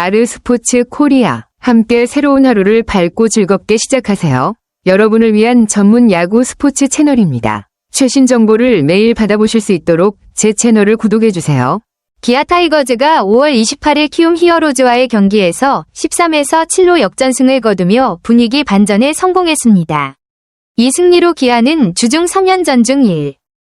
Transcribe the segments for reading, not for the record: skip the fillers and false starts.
아르스포츠 코리아. 함께 새로운 하루를 밝고 즐겁게 시작하세요. 여러분을 위한 전문 야구 스포츠 채널입니다. 최신 정보를 매일 받아보실 수 있도록 제 채널을 구독해주세요. 기아 타이거즈가 5월 28일 키움 히어로즈와의 경기에서 13에서 7로 역전승을 거두며 분위기 반전에 성공했습니다. 이 승리로 기아는 주중 3연전 중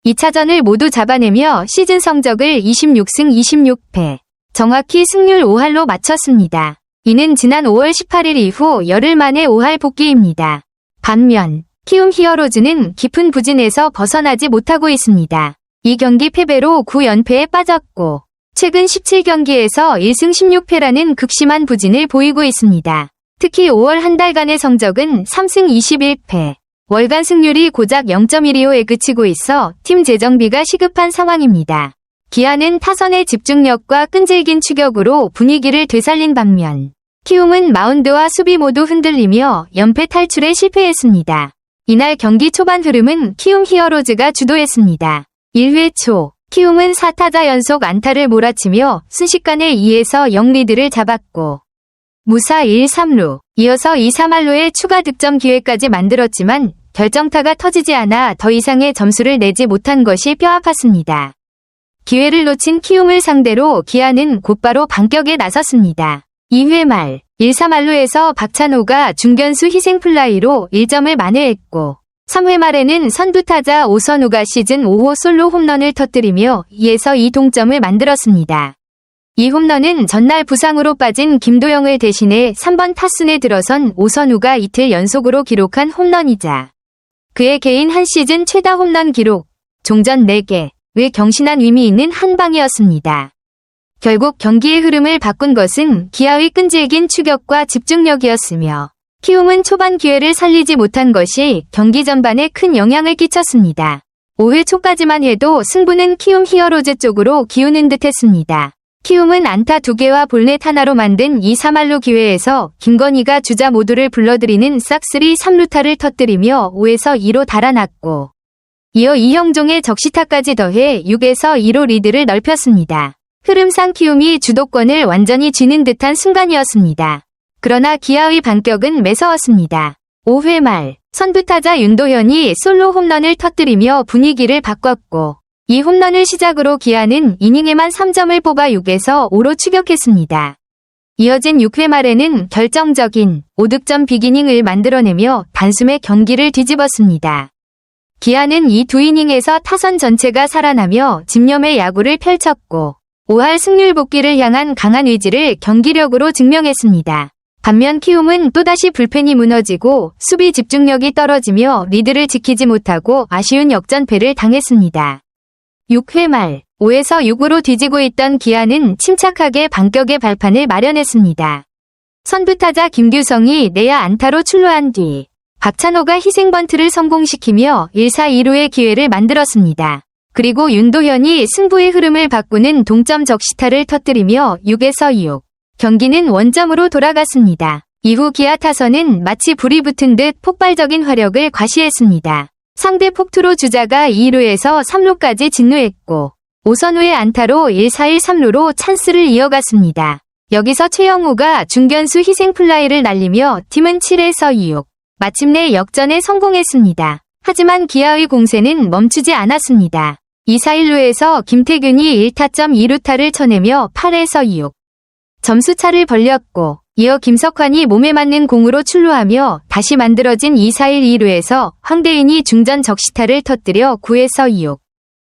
2차전을 모두 잡아내며 시즌 성적을 26승 26패, 정확히 승률 5할로 마쳤습니다. 이는 지난 5월 18일 이후 열흘 만에 5할 복귀입니다. 반면 키움 히어로즈는 깊은 부진에서 벗어나지 못하고 있습니다. 이 경기 패배로 9연패에 빠졌고 최근 17경기에서 1승 16패라는 극심한 부진을 보이고 있습니다. 특히 5월 한 달간의 성적은 3승 21패, 월간 승률이 고작 0.125에 그치고 있어 팀 재정비가 시급한 상황입니다. 기아는 타선의 집중력과 끈질긴 추격으로 분위기를 되살린 반면 키움은 마운드와 수비 모두 흔들리며 연패 탈출에 실패했습니다. 이날 경기 초반 흐름은 키움 히어로즈가 주도했습니다. 1회 초 키움은 4타자 연속 안타를 몰아치며 순식간에 2에서 0 리드를 잡았고 무사 1, 3루, 이어서 2, 3할루의 추가 득점 기회까지 만들었지만 결정타가 터지지 않아 더 이상의 점수를 내지 못한 것이 뼈아팠습니다. 기회를 놓친 키움을 상대로 기아는 곧바로 반격에 나섰습니다. 2회 말 1, 3할루에서 박찬호가 중견수 희생플라이로 1점을 만회했고 3회 말에는 선두타자 오선우가 시즌 5호 솔로 홈런을 터뜨리며 2에서 2 동점을 만들었습니다. 이 홈런은 전날 부상으로 빠진 김도영을 대신해 3번 타순에 들어선 오선우가 이틀 연속으로 기록한 홈런이자 그의 개인 한 시즌 최다 홈런 기록, 종전 4개, 의 경신한 의미 있는 한 방이었습니다. 결국 경기의 흐름을 바꾼 것은 기아의 끈질긴 추격과 집중력이었으며 키움은 초반 기회를 살리지 못한 것이 경기 전반에 큰 영향을 끼쳤습니다. 5회 초까지만 해도 승부는 키움 히어로즈 쪽으로 기우는 듯했습니다. 키움은 안타 2개와 볼넷 하나로 만든 2, 3할루 기회에서 김건희가 주자 모두를 불러들이는 싹쓸이 3루타를 터뜨리며 5에서 2로 달아났고 이어 이형종의 적시타까지 더해 6에서 2로 리드를 넓혔습니다. 흐름상 키움이 주도권을 완전히 쥐는 듯한 순간이었습니다. 그러나 기아의 반격은 매서웠습니다. 5회 말 선두타자 윤도현이 솔로 홈런을 터뜨리며 분위기를 바꿨고 이 홈런을 시작으로 기아는 이닝에만 3점을 뽑아 6에서 5로 추격했습니다. 이어진 6회 말에는 결정적인 5득점 빅이닝을 만들어내며 단숨에 경기를 뒤집었습니다. 기아는 이 두 이닝에서 타선 전체가 살아나며 집념의 야구를 펼쳤고 5할 승률 복귀를 향한 강한 의지를 경기력으로 증명했습니다. 반면 키움은 또다시 불펜이 무너지고 수비 집중력이 떨어지며 리드를 지키지 못하고 아쉬운 역전패를 당했습니다. 6회 말 5에서 6으로 뒤지고 있던 기아는 침착하게 반격의 발판을 마련했습니다. 선두타자 김규성이 내야 안타로 출루한 뒤 박찬호가 희생번트를 성공시키며 1사 2루의 기회를 만들었습니다. 그리고 윤도현이 승부의 흐름을 바꾸는 동점 적시타를 터뜨리며 6에서 6. 경기는 원점으로 돌아갔습니다. 이후 기아 타선은 마치 불이 붙은 듯 폭발적인 화력을 과시했습니다. 상대 폭투로 주자가 2루에서 3루까지 진루했고 오선우의 안타로 1사 1, 3루로 찬스를 이어갔습니다. 여기서 최영우가 중견수 희생플라이를 날리며 팀은 7에서 6. 마침내 역전에 성공했습니다. 하지만 기아의 공세는 멈추지 않았습니다. 2사 1루에서 김태균이 1타점 2루타를 쳐내며 8에서 6. 점수차를 벌렸고 이어 김석환이 몸에 맞는 공으로 출루하며 다시 만들어진 2사 1, 2루에서 황대인이 중전 적시타를 터뜨려 9에서 6.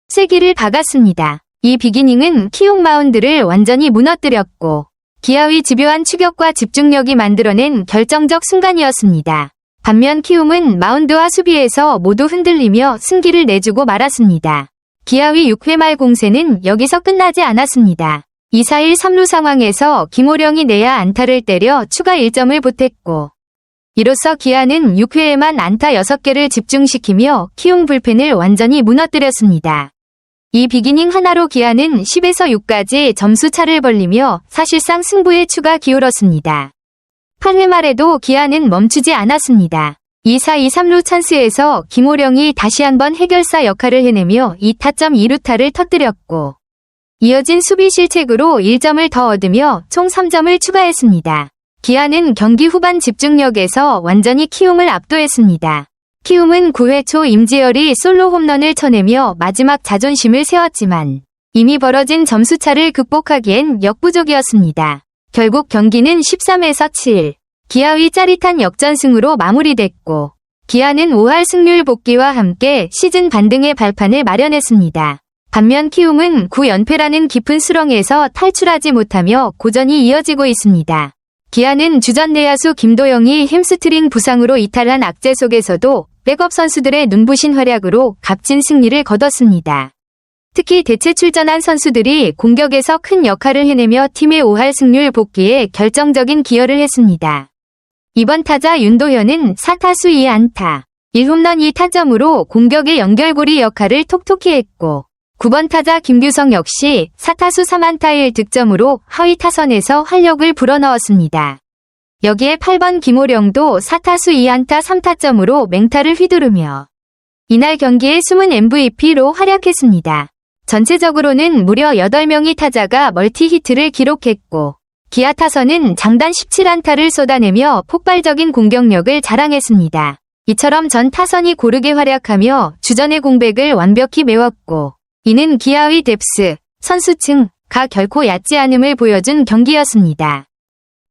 세기를 박았습니다. 이 비기닝은 키움 마운드를 완전히 무너뜨렸고 기아의 집요한 추격과 집중력이 만들어낸 결정적 순간이었습니다. 반면 키움은 마운드와 수비에서 모두 흔들리며 승기를 내주고 말았습니다. 기아의 6회 말 공세는 여기서 끝나지 않았습니다. 2사 1, 3루 상황에서 김호령이 내야 안타를 때려 추가 1점을 보탰고 이로써 기아는 6회에만 안타 6개를 집중시키며 키움 불펜을 완전히 무너뜨렸습니다. 이 비기닝 하나로 기아는 10에서 6까지 점수차를 벌리며 사실상 승부에 추가 기울었습니다. 8회 말에도 기아는 멈추지 않았습니다. 2사 2, 3루 찬스에서 김호령이 다시 한번 해결사 역할을 해내며 2타점 2루타를 터뜨렸고 이어진 수비 실책으로 1점을 더 얻으며 총 3점을 추가했습니다. 기아는 경기 후반 집중력에서 완전히 키움을 압도했습니다. 키움은 9회 초 임지열이 솔로 홈런을 쳐내며 마지막 자존심을 세웠지만 이미 벌어진 점수차를 극복하기엔 역부족이었습니다. 결국 경기는 13에서 7, 기아의 짜릿한 역전승으로 마무리됐고 기아는 5할 승률 복귀와 함께 시즌 반등의 발판을 마련했습니다. 반면 키움은 9연패라는 깊은 수렁에서 탈출하지 못하며 고전이 이어지고 있습니다. 기아는 주전 내야수 김도영이 햄스트링 부상으로 이탈한 악재 속에서도 백업 선수들의 눈부신 활약으로 값진 승리를 거뒀습니다. 특히 대체 출전한 선수들이 공격에서 큰 역할을 해내며 팀의 5할 승률 복귀에 결정적인 기여를 했습니다. 이번 타자 윤도현은 4타수 2안타, 1홈런 2타점으로 공격의 연결고리 역할을 톡톡히 했고 9번 타자 김규성 역시 4타수 3안타 1득점으로 하위 타선에서 활력을 불어넣었습니다. 여기에 8번 김호령도 4타수 2안타 3타점으로 맹타를 휘두르며 이날 경기의 숨은 MVP로 활약했습니다. 전체적으로는 무려 8명의 타자가 멀티히트를 기록했고 기아 타선은 장단 17안타를 쏟아내며 폭발적인 공격력을 자랑했습니다. 이처럼 전 타선이 고르게 활약하며 주전의 공백을 완벽히 메웠고 이는 기아의 뎁스, 선수층가 결코 얕지 않음을 보여준 경기였습니다.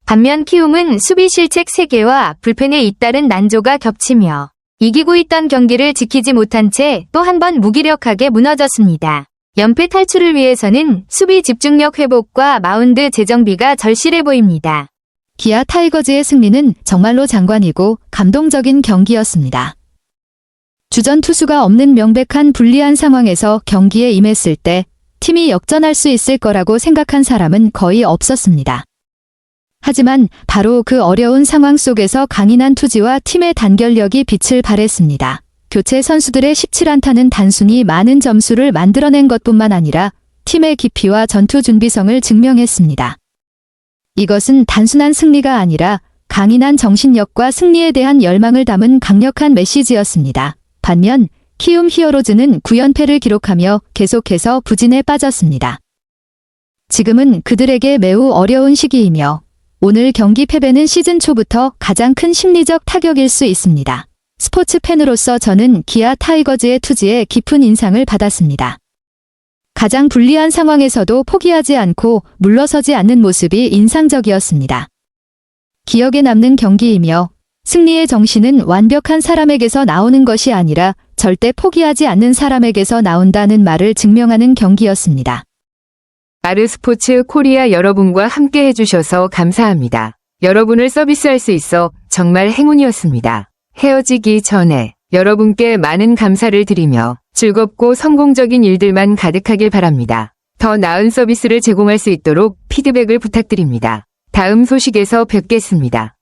반면 키움은 수비 실책 3개와 불펜에 잇따른 난조가 겹치며 이기고 있던 경기를 지키지 못한 채 또 한 번 무기력하게 무너졌습니다. 연패 탈출을 위해서는 수비 집중력 회복과 마운드 재정비가 절실해 보입니다. 기아 타이거즈의 승리는 정말로 장관이고 감동적인 경기였습니다. 주전 투수가 없는 명백한 불리한 상황에서 경기에 임했을 때 팀이 역전할 수 있을 거라고 생각한 사람은 거의 없었습니다. 하지만 바로 그 어려운 상황 속에서 강인한 투지와 팀의 단결력이 빛을 발했습니다. 교체 선수들의 17안타는 단순히 많은 점수를 만들어낸 것뿐만 아니라 팀의 깊이와 전투 준비성을 증명했습니다. 이것은 단순한 승리가 아니라 강인한 정신력과 승리에 대한 열망을 담은 강력한 메시지였습니다. 반면 키움 히어로즈는 9연패를 기록하며 계속해서 부진에 빠졌습니다. 지금은 그들에게 매우 어려운 시기이며 오늘 경기 패배는 시즌 초부터 가장 큰 심리적 타격일 수 있습니다. 스포츠 팬으로서 저는 기아 타이거즈의 투지에 깊은 인상을 받았습니다. 가장 불리한 상황에서도 포기하지 않고 물러서지 않는 모습이 인상적이었습니다. 기억에 남는 경기이며 승리의 정신은 완벽한 사람에게서 나오는 것이 아니라 절대 포기하지 않는 사람에게서 나온다는 말을 증명하는 경기였습니다. 아르스포츠 코리아 여러분과 함께 해주셔서 감사합니다. 여러분을 서비스할 수 있어 정말 행운이었습니다. 헤어지기 전에 여러분께 많은 감사를 드리며 즐겁고 성공적인 일들만 가득하길 바랍니다. 더 나은 서비스를 제공할 수 있도록 피드백을 부탁드립니다. 다음 소식에서 뵙겠습니다.